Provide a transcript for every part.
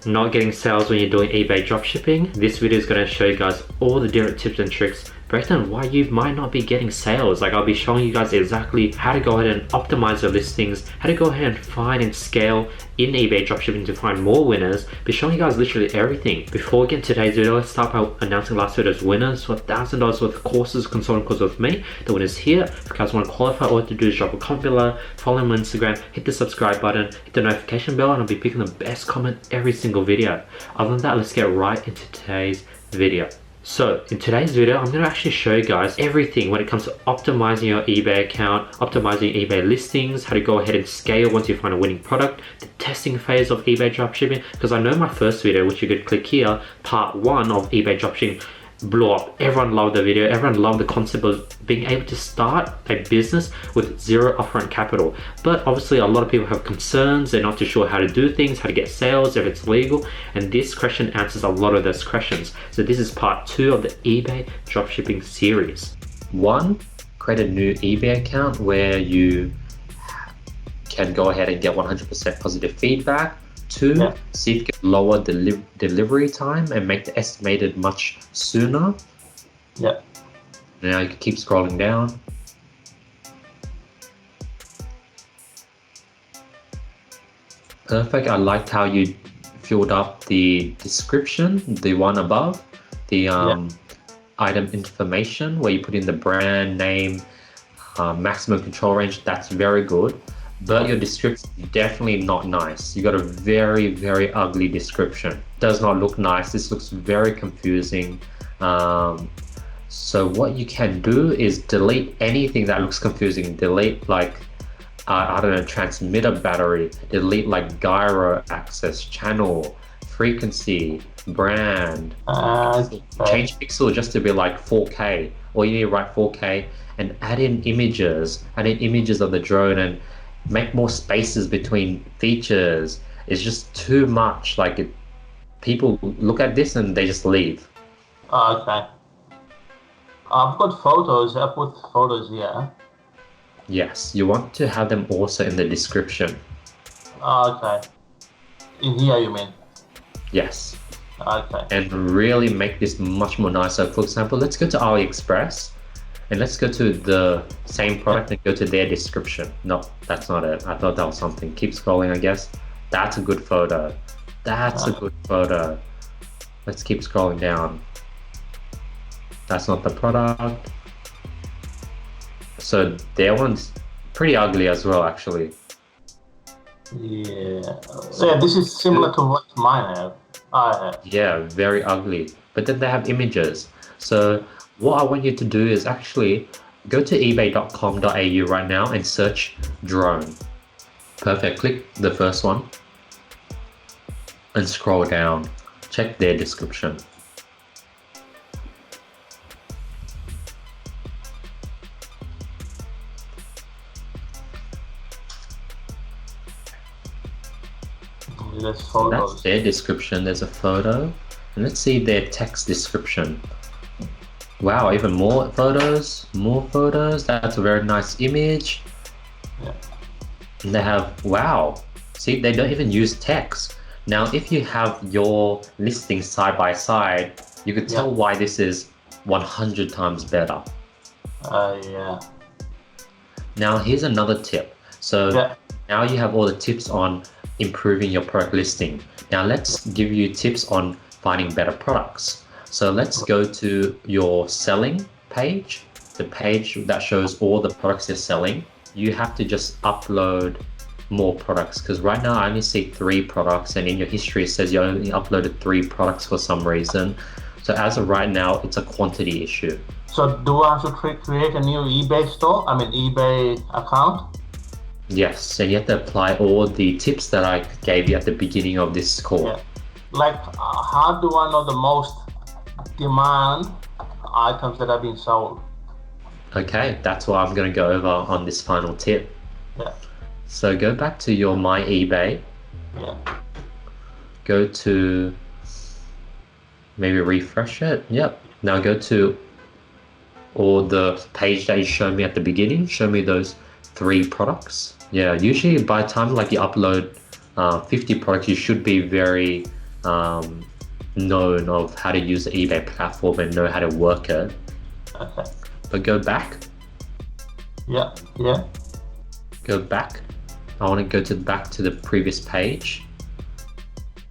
not getting sales when you're doing eBay dropshipping. This video is going to show you guys all the different tips and tricks, break down why you might not be getting sales. Like, I'll be showing you guys exactly how to go ahead and optimize your listings, how to go ahead and find and scale in eBay dropshipping to find more winners. Be showing you guys literally everything. Before we get into today's video, let's start by announcing last video's winners for $1,000 worth of courses, consulting courses with me. The winner's here. If you guys want to qualify, all you have to do is drop a comment below, follow me on Instagram, hit the subscribe button, hit the notification bell, and I'll be picking the best comment every single video. Other than that, let's get right into today's video. So in today's video, I'm going to actually show you guys everything when it comes to optimizing your eBay account, optimizing eBay listings, how to go ahead and scale once you find a winning product, the testing phase of eBay dropshipping, because I know my first video, which you could click here, part 1 of eBay dropshipping, blew up. Everyone loved the video. Everyone loved the concept of being able to start a business with zero upfront capital. But obviously a lot of people have concerns. They're not too sure how to do things, how to get sales, if it's legal. And this question answers a lot of those questions. So this is part 2 of the eBay dropshipping series. 1, create a new eBay account where you can go ahead and get 100% positive feedback. 2, see if you can lower the delivery time and make the estimated much sooner. Now you can keep scrolling down. Perfect. I liked how you filled up the description, the one above, the item information where you put in the brand name, maximum control range. That's very good. But your description is definitely not nice. You got a very, very ugly description. Does not look nice. This looks very confusing. So what you can do is delete anything that looks confusing. Delete like, I don't know, transmitter battery. Delete like gyro access, channel, frequency, brand. Change pixel just to be like 4K. Or you need to write 4K and add in images. Add in images of the drone and make more spaces between features. It's just too much. Like, people look at this and they just leave. Okay. I've got photos. I put photos here. Yes, you want to have them also in the description. Okay. In here, you mean? Yes. Okay. And really make this much more nicer. For example, let's go to AliExpress. And let's go to the same product and go to their description. No, that's not it. I thought that was something. Keep scrolling, I guess. That's a good photo. That's a good photo. Let's keep scrolling down. That's not the product. So their one's pretty ugly as well, actually. Yeah. So yeah, this is similar to what mine have. I have. Yeah, very ugly. But then they have images. So what I want you to do is actually go to ebay.com.au right now and search drone. Perfect. Click the first one and scroll down. Check their description. That's their description. There's a photo. And let's see their text description. Wow, even more photos, That's a very nice image. And they have, wow, see, they don't even use text. Now, if you have your listings side by side, you could tell why this is 100 times better. Now, here's another tip. So now you have all the tips on improving your product listing. Now, let's give you tips on finding better products. So let's go to your selling page, the page that shows all the products you're selling. You have to just upload more products, because right now I only see 3 products, and in your history it says you only uploaded 3 products for some reason. So as of right now, it's a quantity issue. So do I have to create a new eBay store? I mean eBay account? Yes, and you have to apply all the tips that I gave you at the beginning of this call. Like, how do I know the most demand items that have been sold? Okay, that's what I'm going to go over on this final tip. So go back to your My eBay. Go to, maybe refresh it. Now go to or the page that you showed me at the beginning. Show me those 3 products. Yeah, usually by the time like you upload 50 products, you should be very known of how to use the eBay platform and know how to work it. Okay. But go back. Yeah. Go back. I want to go back to the previous page.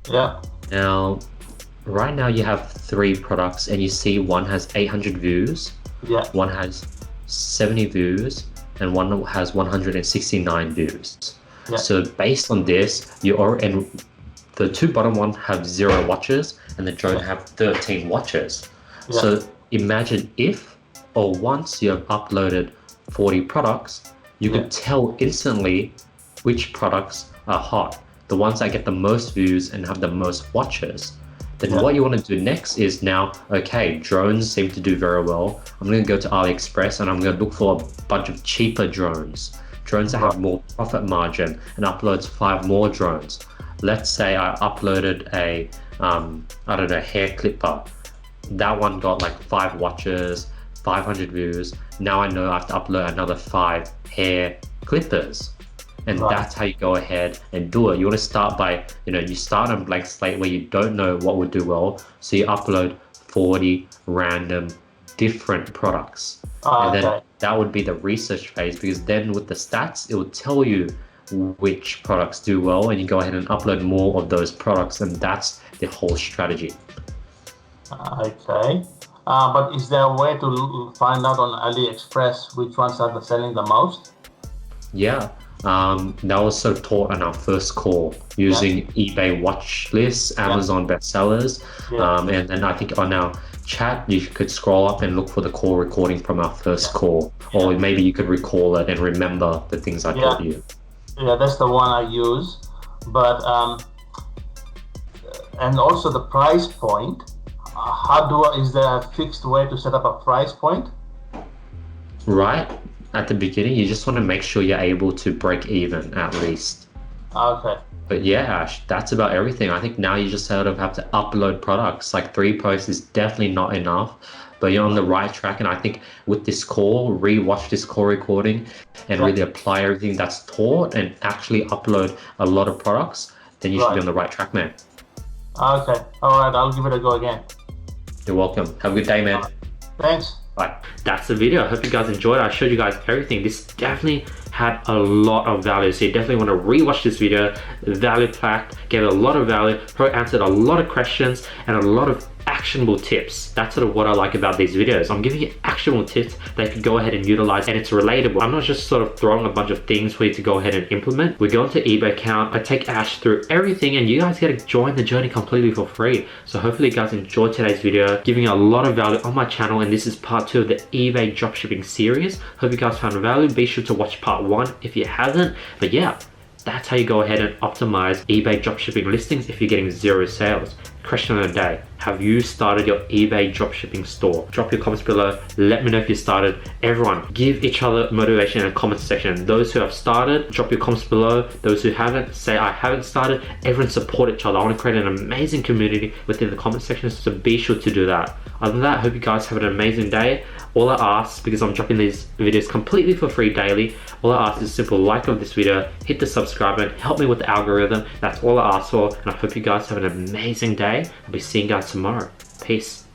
Yeah. Now, right now you have 3 products, and you see one has 800 views, Yeah. one has 70 views, and one has 169 views. Yeah. So based on this, and the 2 bottom one have 0 watches, and the drone have 13 watches. Yeah. So imagine if, or once you have uploaded 40 products, you could tell instantly which products are hot, the ones that get the most views and have the most watches. Then what you want to do next is now, okay, drones seem to do very well. I'm going to go to AliExpress and I'm going to look for a bunch of cheaper drones that have more profit margin, and uploads 5 more drones. Let's say I uploaded a, I don't know, hair clipper. That one got like 5 watches, 500 views. Now I know I have to upload another 5 hair clippers. And that's how you go ahead and do it. You want to start by, you start on a blank slate where you don't know what would do well. So you upload 40 random different products. And then that would be the research phase, because then with the stats, it will tell you which products do well, and you go ahead and upload more of those products, and that's the whole strategy. Okay. But is there a way to find out on AliExpress which ones are selling the most? Yeah. That was sort of taught on our first call using eBay watch lists, Amazon bestsellers, and then I think on our chat you could scroll up and look for the call recording from our first call, or maybe you could recall it and remember the things I taught you. Yeah, that's the one I use. But and also the price point. Is there a fixed way to set up a price point? Right. At the beginning, you just want to make sure you're able to break even at least. Okay. But yeah, Ash, that's about everything. I think now you just sort of have to upload products. Like 3 posts is definitely not enough, but you're on the right track. And I think with this call, re-watch this call recording and really apply everything that's taught and actually upload a lot of products, then you should be on the right track, man. Okay. All right. I'll give it a go again. You're welcome. Have a good day, man. Thanks. Bye. That's the video. I hope you guys enjoyed it. I showed you guys everything. This definitely had a lot of value, so you definitely want to rewatch this video. Value packed, gave a lot of value, probably answered a lot of questions and a lot of actionable tips. That's sort of what I like about these videos. I'm giving you actionable tips that you can go ahead and utilize, and it's relatable. I'm not just sort of throwing a bunch of things for you to go ahead and implement. We go into eBay account, I take Ash through everything, and you guys get to join the journey completely for free. So hopefully you guys enjoyed today's video, giving you a lot of value on my channel, and this is part 2 of the eBay dropshipping series. Hope you guys found value. Be sure to watch part 1 if you haven't. But yeah, that's how you go ahead and optimize eBay dropshipping listings if you're getting 0 sales. Question of the day: have you started your eBay dropshipping store? Drop your comments below. Let me know if you started. Everyone, give each other motivation in the comment section. Those who have started, drop your comments below. Those who haven't, say I haven't started. Everyone support each other. I want to create an amazing community within the comment section, so be sure to do that. Other than that, I hope you guys have an amazing day. All I ask, because I'm dropping these videos completely for free daily, all I ask is a simple like of this video, hit the subscribe button, help me with the algorithm. That's all I ask for, and I hope you guys have an amazing day. I'll be seeing you guys tomorrow. Peace.